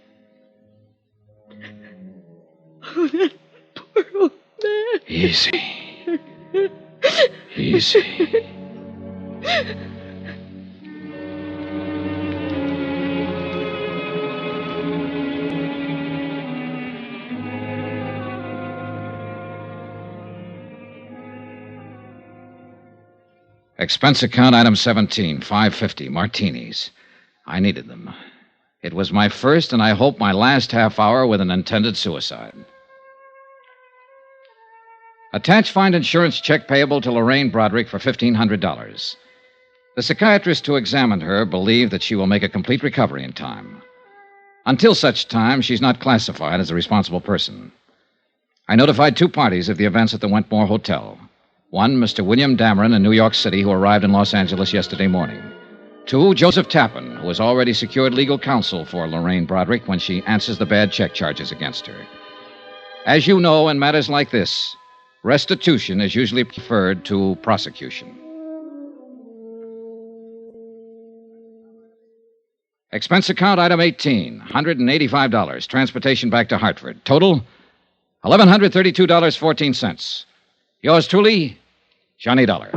S12: Oh, that poor old man.
S3: Easy. Easy. Expense account item 17, $5.50, martinis. I needed them. It was my first and I hope my last half hour with an intended suicide. Attach find insurance check payable to Lorraine Broderick for $1,500. The psychiatrist who examined her believed that she will make a complete recovery in time. Until such time, she's not classified as a responsible person. I notified 2 parties of the events at the Wentmore Hotel. 1, Mr. William Dameron in New York City, who arrived in Los Angeles yesterday morning. 2, Joseph Tappan, who has already secured legal counsel for Lorraine Broderick when she answers the bad check charges against her. As you know, in matters like this, restitution is usually preferred to prosecution. Expense account item 18, $185. Transportation back to Hartford. Total, $1,132.14. Yours truly, Johnny Dollar.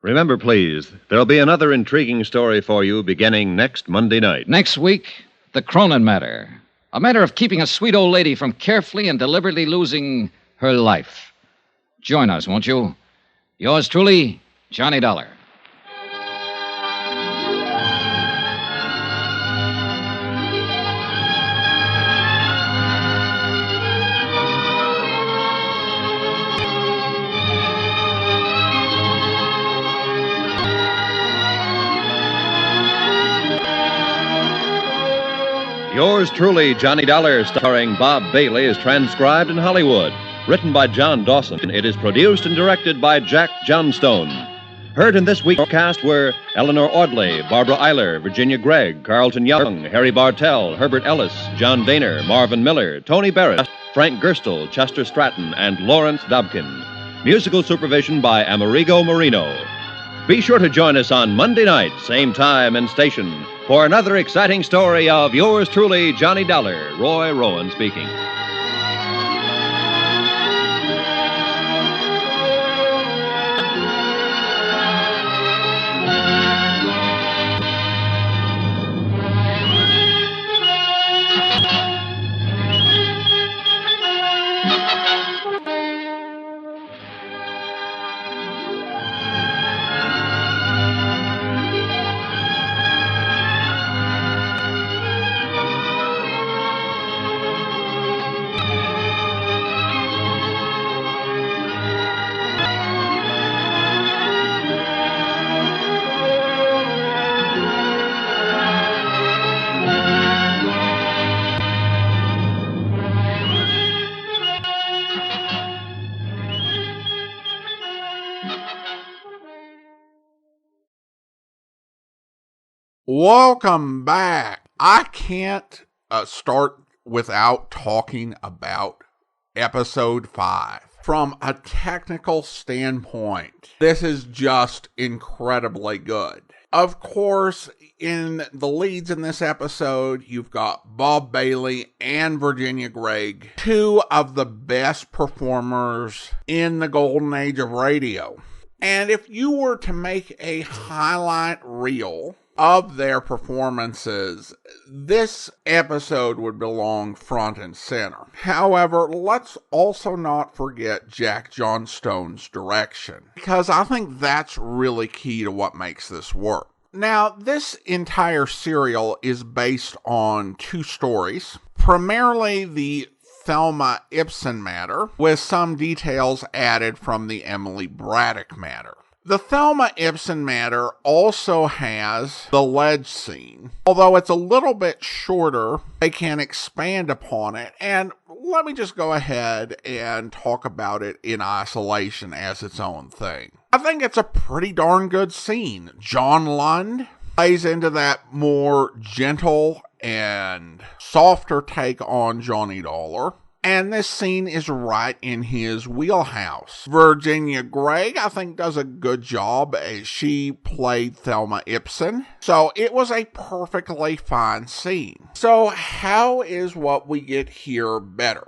S2: Remember, please, there'll be another intriguing story for you beginning next Monday night.
S3: Next week, the Cronin matter. A matter of keeping a sweet old lady from carefully and deliberately losing her life. Join us, won't you? Yours truly, Johnny Dollar.
S2: Yours truly, Johnny Dollar, starring Bob Bailey, is transcribed in Hollywood. Written by John Dawson, it is produced and directed by Jack Johnstone. Heard in this week's cast were Eleanor Audley, Barbara Eiler, Virginia Gregg, Carleton Young, Harry Bartell, Herbert Ellis, John Dehner, Marvin Miller, Tony Barrett, Frank Gerstle, Chester Stratton, and Lawrence Dobkin. Musical supervision by Amerigo Marino. Be sure to join us on Monday night, same time and station, for another exciting story of yours truly, Johnny Dollar. Roy Rowan speaking.
S1: Welcome back. I can't start without talking about episode 5. From a technical standpoint, this is just incredibly good. Of course, in the leads in this episode, you've got Bob Bailey and Virginia Gregg, two of the best performers in the golden age of radio. And if you were to make a highlight reel of their performances, this episode would belong front and center. However, let's also not forget Jack Johnstone's direction, because I think that's really key to what makes this work. Now, this entire serial is based on two stories, primarily the Thelma Ibsen matter, with some details added from the Emily Braddock matter. The Thelma Ibsen matter also has the ledge scene. Although it's a little bit shorter, they can expand upon it, and let me just go ahead and talk about it in isolation as its own thing. I think it's a pretty darn good scene. John Lund plays into that more gentle and softer take on Johnny Dollar. And this scene is right in his wheelhouse. Virginia Gregg, I think, does a good job as she played Thelma Ibsen. So it was a perfectly fine scene. So how is what we get here better?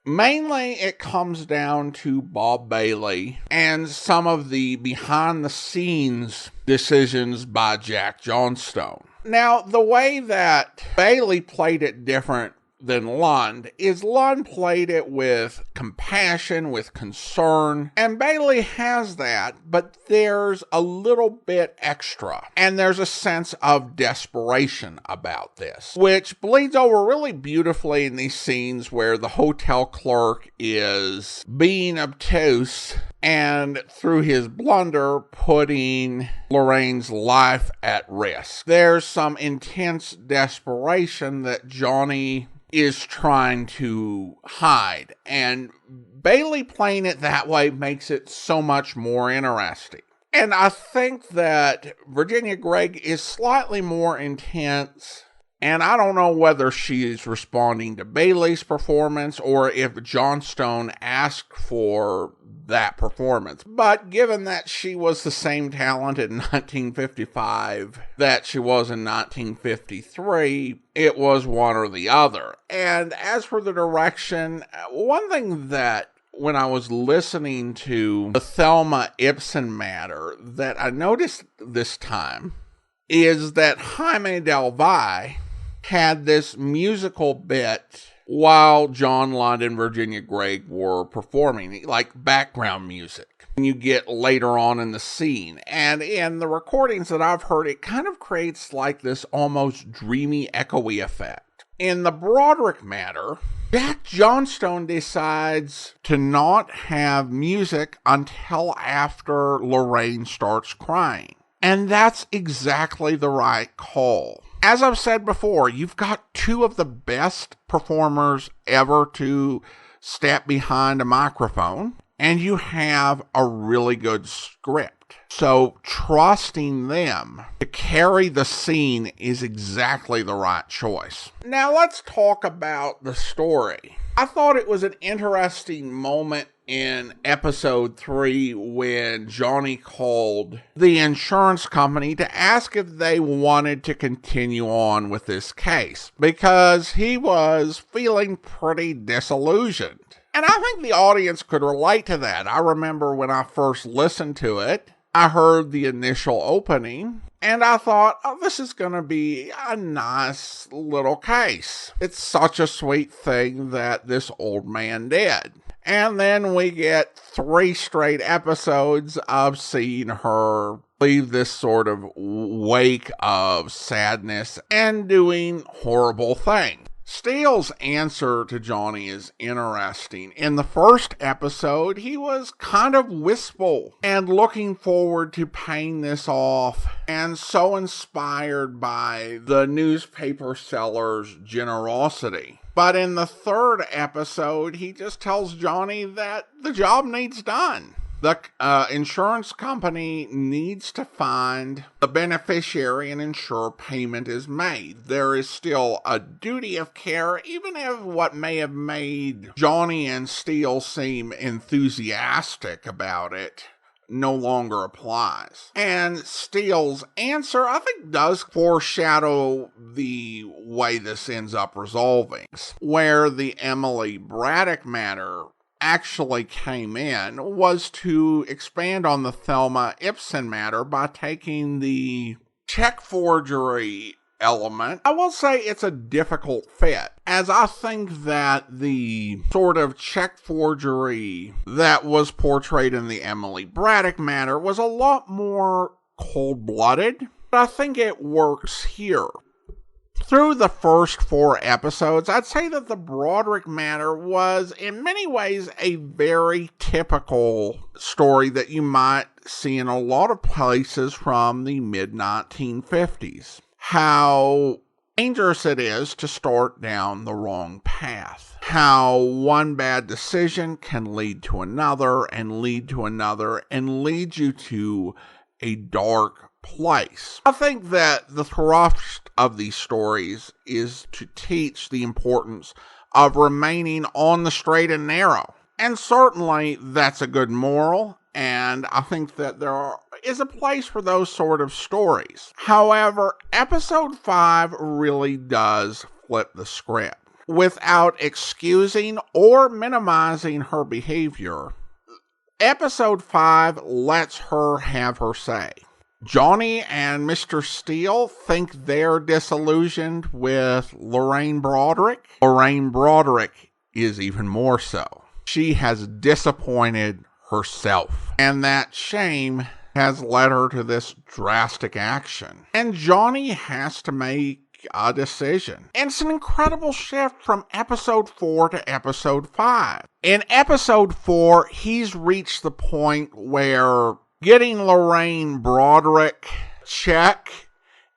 S1: Mainly, it comes down to Bob Bailey and some of the behind-the-scenes decisions by Jack Johnstone. Now, the way that Bailey played it different than Lund is Lund played it with compassion, with concern, and Bailey has that, but there's a little bit extra, and there's a sense of desperation about this, which bleeds over really beautifully in these scenes where the hotel clerk is being obtuse and through his blunder putting Lorraine's life at risk. There's some intense desperation that Johnny is trying to hide, and Bailey playing it that way makes it so much more interesting. And I think that Virginia Gregg is slightly more intense, and I don't know whether she is responding to Bailey's performance or if Johnstone asked for that performance. But given that she was the same talent in 1955 that she was in 1953, it was one or the other. And as for the direction, one thing that when I was listening to the Thelma Ibsen matter that I noticed this time is that Jaime Del Valle had this musical bit while John Lund and Virginia Gregg were performing, like background music. You get later on in the scene. And in the recordings that I've heard, it kind of creates like this almost dreamy, echoey effect. In the Broderick matter, Jack Johnstone decides to not have music until after Lorraine starts crying. And that's exactly the right call. As I've said before, you've got two of the best performers ever to step behind a microphone, and you have a really good script. So trusting them to carry the scene is exactly the right choice. Now let's talk about the story. I thought it was an interesting moment in episode 3 when Johnny called the insurance company to ask if they wanted to continue on with this case because he was feeling pretty disillusioned. And I think the audience could relate to that. I remember when I first listened to it, I heard the initial opening, and I thought, oh, this is going to be a nice little case. It's such a sweet thing that this old man did. And then we get 3 straight episodes of seeing her leave this sort of wake of sadness and doing horrible things. Steele's answer to Johnny is interesting. In the first episode, he was kind of wistful and looking forward to paying this off and so inspired by the newspaper seller's generosity. But in the third episode, he just tells Johnny that the job needs done. The insurance company needs to find the beneficiary and ensure payment is made. There is still a duty of care, even if what may have made Johnny and Steele seem enthusiastic about it no longer applies. And Steele's answer, I think, does foreshadow the way this ends up resolving, where the Emily Braddock matter actually came in was to expand on the Thelma Ibsen matter by taking the check forgery element. I will say it's a difficult fit, as I think that the sort of check forgery that was portrayed in the Emily Braddock matter was a lot more cold-blooded, but I think it works here. Through the first 4 episodes, I'd say that the Broderick matter was, in many ways, a very typical story that you might see in a lot of places from the mid-1950s. How dangerous it is to start down the wrong path. How one bad decision can lead to another, and lead to another, and lead you to a dark place. I think that the thrust of these stories is to teach the importance of remaining on the straight and narrow. And certainly that's a good moral, and I think that there is a place for those sort of stories. However, episode 5 really does flip the script. Without excusing or minimizing her behavior, episode 5 lets her have her say. Johnny and Mr. Steele think they're disillusioned with Lorraine Broderick. Lorraine Broderick is even more so. She has disappointed herself, and that shame has led her to this drastic action. And Johnny has to make a decision. And it's an incredible shift from episode 4 to episode 5. In episode 4, he's reached the point where getting Lorraine Broderick check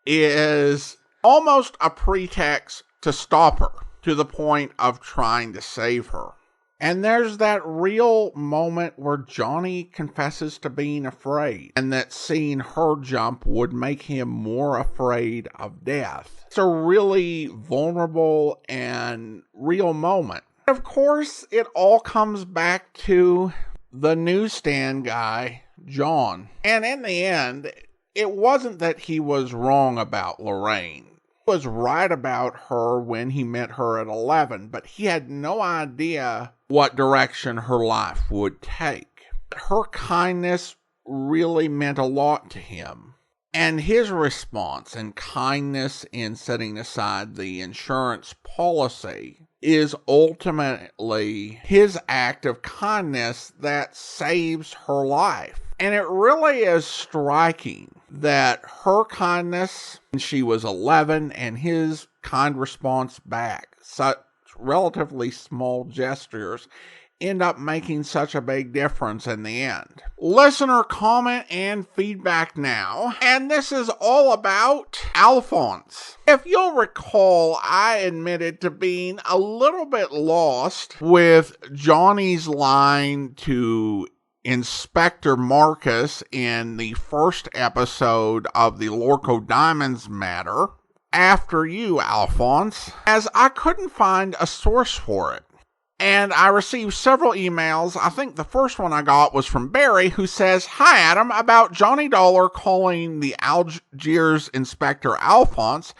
S1: is almost a pretext to stop her, to the point of trying to save her. And there's that real moment where Johnny confesses to being afraid, and that seeing her jump would make him more afraid of death. It's a really vulnerable and real moment. Of course, it all comes back to the newsstand guy, John. And in the end, it wasn't that he was wrong about Lorraine. Was right about her when he met her at 11, but he had no idea what direction her life would take. Her kindness really meant a lot to him, and his response and kindness in setting aside the insurance policy is ultimately his act of kindness that saves her life. And it really is striking that her kindness when she was 11 and his kind response back, such relatively small gestures, end up making such a big difference in the end. Listener comment and feedback now, and this is all about Alphonse. If you'll recall, I admitted to being a little bit lost with Johnny's line to Inspector Marcus in the first episode of the Lorco Diamonds matter. After you, Alphonse, as I couldn't find a source for it. And I received several emails. I think the first one I got was from Barry, who says, "Hi, Adam, about Johnny Dollar calling the Algiers Inspector Alphonse.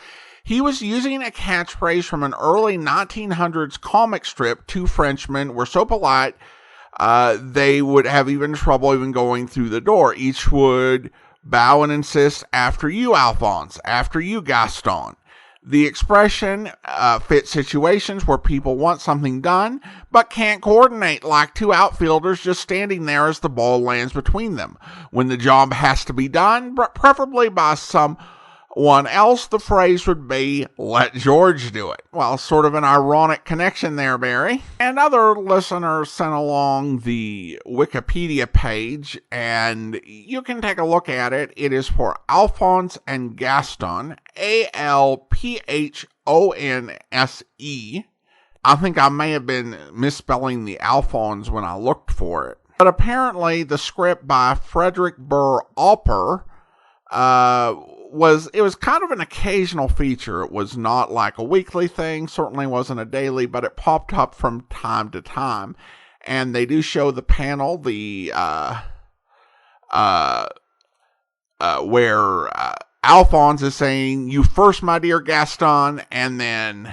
S1: He was using a catchphrase from an early 1900s comic strip. Two Frenchmen were so polite, they would have even trouble even going through the door. Each would bow and insist, 'After you, Alphonse. After you, Gaston.' The expression fits situations where people want something done, but can't coordinate, like two outfielders just standing there as the ball lands between them. When the job has to be done, preferably by someone else, the phrase would be, 'Let George do it.'" Well, sort of an ironic connection there, Barry. And other listeners sent along the Wikipedia page, and you can take a look at it. It is for Alphonse and Gaston, Alphonse. I think I may have been misspelling the Alphonse when I looked for it. But apparently the script by Frederick Burr Opper was kind of an occasional feature. It was not like a weekly thing, certainly wasn't a daily, but it popped up from time to time. And they do show the panel, where Alphonse is saying, "You first, my dear Gaston," and then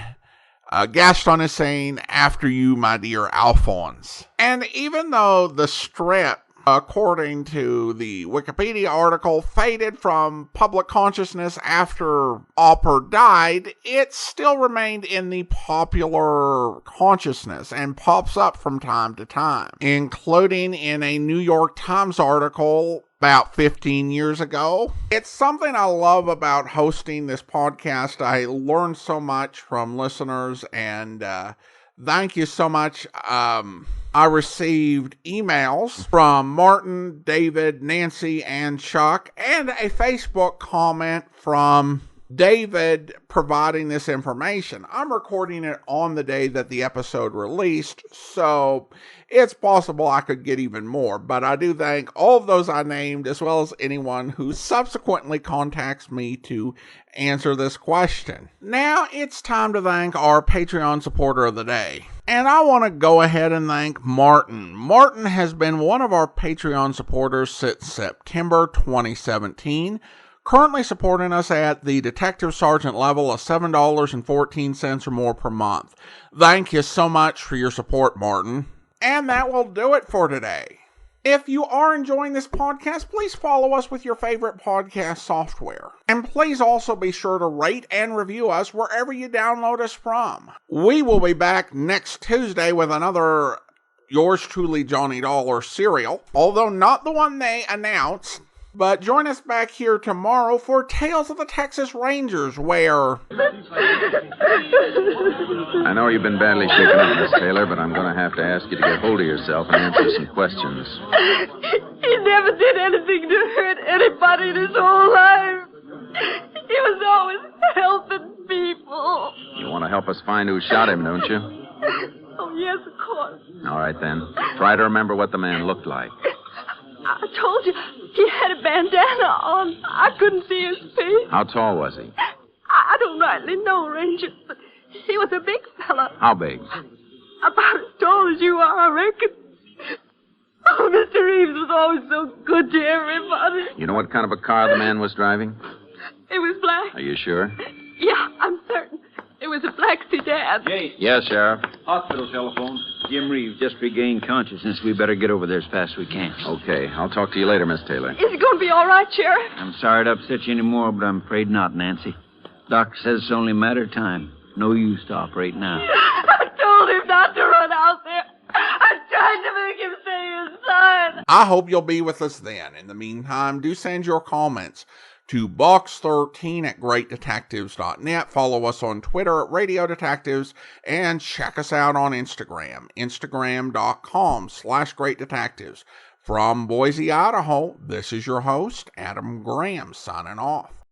S1: Gaston is saying, "After you, my dear Alphonse." And even though the strip, according to the Wikipedia article, faded from public consciousness after Opper died, it still remained in the popular consciousness and pops up from time to time, including in a New York Times article about 15 years ago. It's something I love about hosting this podcast. I learn so much from listeners, and thank you so much. I received emails from Martin, David, Nancy, and Chuck, and a Facebook comment from David providing this information. I'm recording it on the day that the episode released, so it's possible I could get even more, but I do thank all of those I named, as well as anyone who subsequently contacts me to answer this question. Now it's time to thank our Patreon supporter of the day. And I want to go ahead and thank Martin. Martin has been one of our Patreon supporters since September 2017, currently supporting us at the Detective Sergeant level of $7.14 or more per month. Thank you so much for your support, Martin. And that will do it for today. If you are enjoying this podcast, please follow us with your favorite podcast software. And please also be sure to rate and review us wherever you download us from. We will be back next Tuesday with another Yours Truly Johnny Dollar serial, although not the one they announced. But join us back here tomorrow for Tales of the Texas Rangers, where...
S6: I know you've been badly shaken up, Miss Taylor, but I'm going to have to ask you to get hold of yourself and answer some questions.
S12: He never did anything to hurt anybody in his whole life. He was always helping people.
S6: You want to help us find who shot him, don't you?
S12: Oh, yes, of course.
S6: All right, then. Try to remember what the man looked like.
S12: I told you, he had a bandana on. I couldn't see his face.
S6: How tall was he?
S12: I don't rightly know, Ranger, but he was a big fella.
S6: How big?
S12: About as tall as you are, I reckon. Oh, Mr. Reeves was always so good to everybody.
S6: You know what kind of a car the man was driving?
S12: It was black.
S6: Are you sure?
S12: Yeah, I'm certain. It was a black sedan.
S15: Jay.
S6: Yes, Sheriff.
S15: Hospital telephone. Jim Reeves just regained consciousness. We better get over there as fast as we can.
S6: Okay. I'll talk to you later, Miss Taylor.
S12: Is it going to be all right, Sheriff?
S15: I'm sorry to upset you anymore, but I'm afraid not, Nancy. Doctor says it's only a matter of time. No use to operate now.
S12: I told him not to run out there. I tried to make him say his sign.
S1: I hope you'll be with us then. In the meantime, do send your comments to box13@greatdetectives.net. Follow us on Twitter at Radio Detectives and check us out on Instagram, instagram.com/greatdetectives. From Boise, Idaho, this is your host, Adam Graham, signing off.